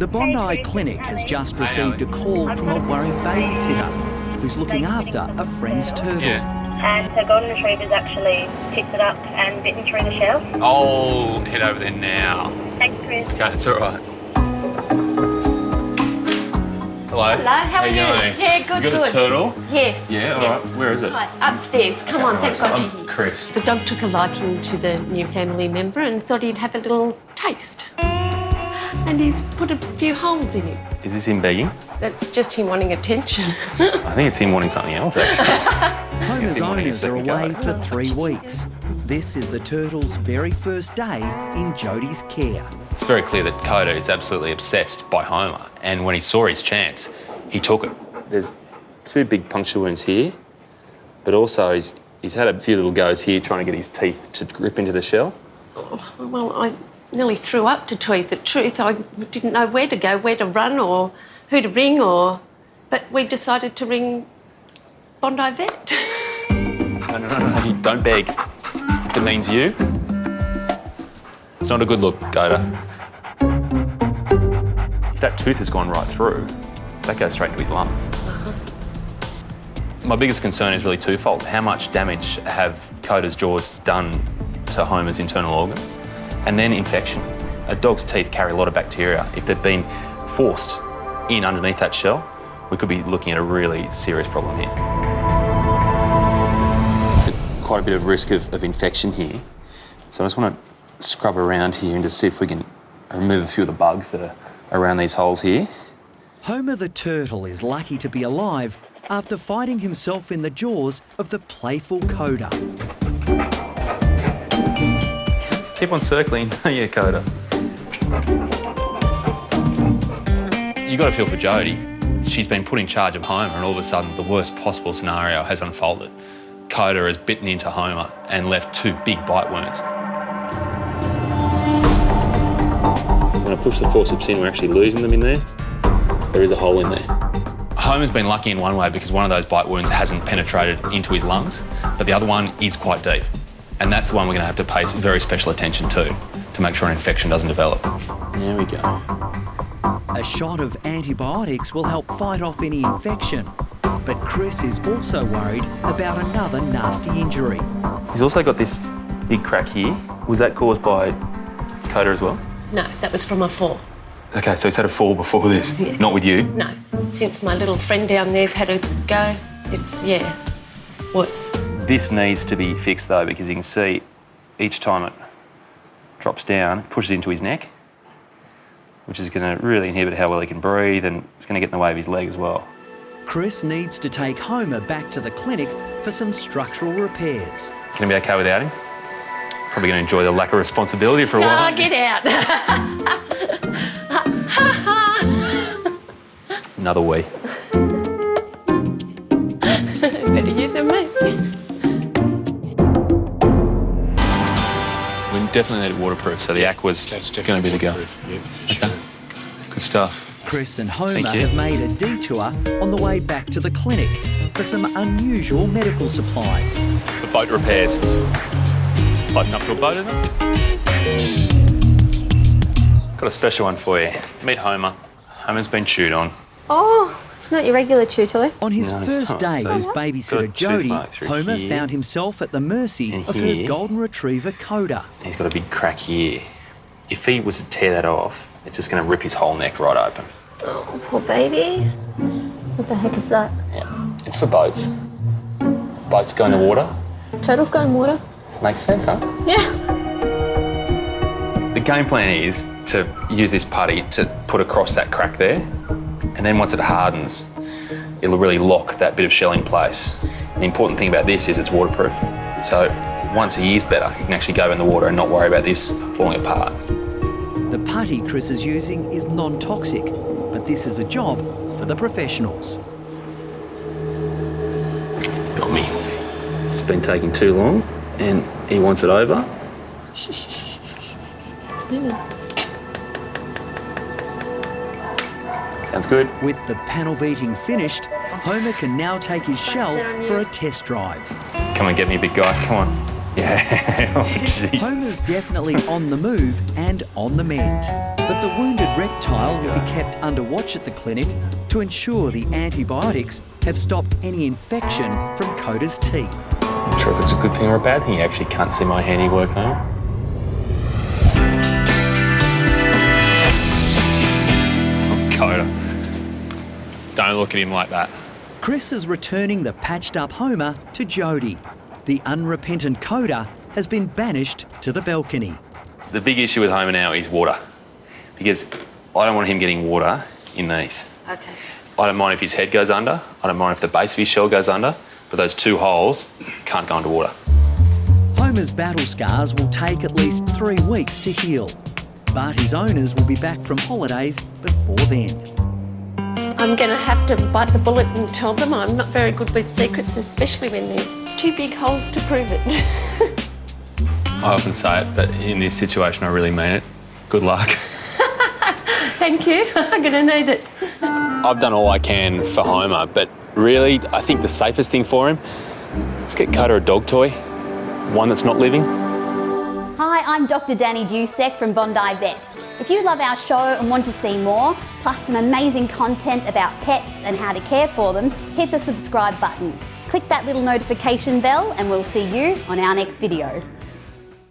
The Bondi Clinic has just received a call from a worried babysitter who's looking after a friend's turtle. And her golden retriever's actually picked it up and bitten through the shell. I'll head over there now. Thanks, Chris. Okay, that's all right. Hello. Hello, how are you? going? Yeah, good, You got good. a turtle? Yes. Yeah, all yes. right. Where is it? Right, upstairs. Come on, thank God you're I'm here. Chris. The dog took a liking to the new family member and thought he'd have a little taste. And he's put a few holes in him. Is this him begging? That's just him wanting attention. I think it's him wanting something else, actually. Homer's him wanting a owners are second go. away for 3 weeks. This is the turtle's very first day in Jodie's care. It's very clear that Coda is absolutely obsessed by Homer, and when he saw his chance, he took it. There's 2 big puncture wounds here, but also he's had a few little goes here trying to get his teeth to grip into the shell. Oh, well, I nearly threw up, to tell you the truth. I didn't know where to go, where to run or who to ring But we decided to ring Bondi Vet. No, don't beg. It demeans you. It's not a good look, Coda. If that tooth has gone right through, that goes straight into his lungs. My biggest concern is really twofold. How much damage have Coda's jaws done to Homer's internal organs? And then infection. A dog's teeth carry a lot of bacteria. If they've been forced in underneath that shell, we could be looking at a really serious problem here. Quite a bit of risk of infection here. So I just want to scrub around here and just see if we can remove a few of the bugs that are around these holes here. Homer the turtle is lucky to be alive after finding himself in the jaws of the playful Coda. Keep on circling, yeah, Coda. You got to feel for Jodie. She's been put in charge of Homer, and all of a sudden, the worst possible scenario has unfolded. Coda has bitten into Homer and left 2 big bite wounds. When I push the forceps in, we're actually losing them in there. There is a hole in there. Homer's been lucky in one way because one of those bite wounds hasn't penetrated into his lungs, but the other one is quite deep. And that's the one we're going to have to pay very special attention to make sure an infection doesn't develop. There we go. A shot of antibiotics will help fight off any infection. But Chris is also worried about another nasty injury. He's also got this big crack here. Was that caused by Coda as well? No, that was from a fall. Okay, so he's had a fall before this, Yes. not with you? No, since my little friend down there's had a go, it's, worse. This needs to be fixed though, because you can see each time it drops down, it pushes into his neck, which is going to really inhibit how well he can breathe, and it's going to get in the way of his leg as well. Chris needs to take Homer back to the clinic for some structural repairs. Can he be okay without him? Probably going to enjoy the lack of responsibility for a while. Oh, get out. Another wee. Better you than me. We definitely need it waterproof, so the aqua's going to be the go. Yeah, for Okay, sure. good stuff. Chris and Homer Thank you. have made a detour on the way back to the clinic for some unusual medical supplies. The boat repairs. It's close enough to a boat, isn't it? Got a special one for you. Meet Homer. Homer's been chewed on. Oh, it's not your regular chew toy. On his No, it's first not. day So as he's babysitter got a toothmark Jodie, through Homer here. found himself at the mercy And of her here. golden retriever Coda. He's got a big crack here. If he was to tear that off, it's just going to rip his whole neck right open. Oh, poor baby. What the heck is that? Yeah, it's for boats. Boats go in the water. Turtles go in water? Makes sense, huh? Yeah. The game plan is to use this putty to put across that crack there, and then once it hardens, it'll really lock that bit of shell in place. And the important thing about this is it's waterproof. So once he is better, he can actually go in the water and not worry about this falling apart. The putty Chris is using is non-toxic, but this is a job for the professionals. Got me. It's been taking too long, and he wants it over. Sounds good. With the panel beating finished, Homer can now take his shell for a test drive. Come and get me, big guy. Come on. Yeah. Oh, jeez. Homer's definitely on the move and on the mend. But the wounded reptile will be kept under watch at the clinic to ensure the antibiotics have stopped any infection from Coda's teeth. I'm not sure if it's a good thing or a bad thing. You actually can't see my handiwork now. Oh, Coda. Don't look at him like that. Chris is returning the patched-up Homer to Jody. The unrepentant Coda has been banished to the balcony. The big issue with Homer now is water, because I don't want him getting water in these. Okay. I don't mind if his head goes under, I don't mind if the base of his shell goes under, but those 2 holes can't go under water. Homer's battle scars will take at least 3 weeks to heal, but his owners will be back from holidays before then. I'm going to have to bite the bullet and tell them I'm not very good with secrets, especially when there's 2 big holes to prove it. I often say it, but in this situation I really mean it. Good luck. Thank you. I'm going to need it. I've done all I can for Homer, but really I think the safest thing for him, let's get Coda a dog toy, one that's not living. Hi, I'm Dr. Danny Dusek from Bondi Vet. If you love our show and want to see more, plus some amazing content about pets and how to care for them, hit the subscribe button. Click that little notification bell and we'll see you on our next video.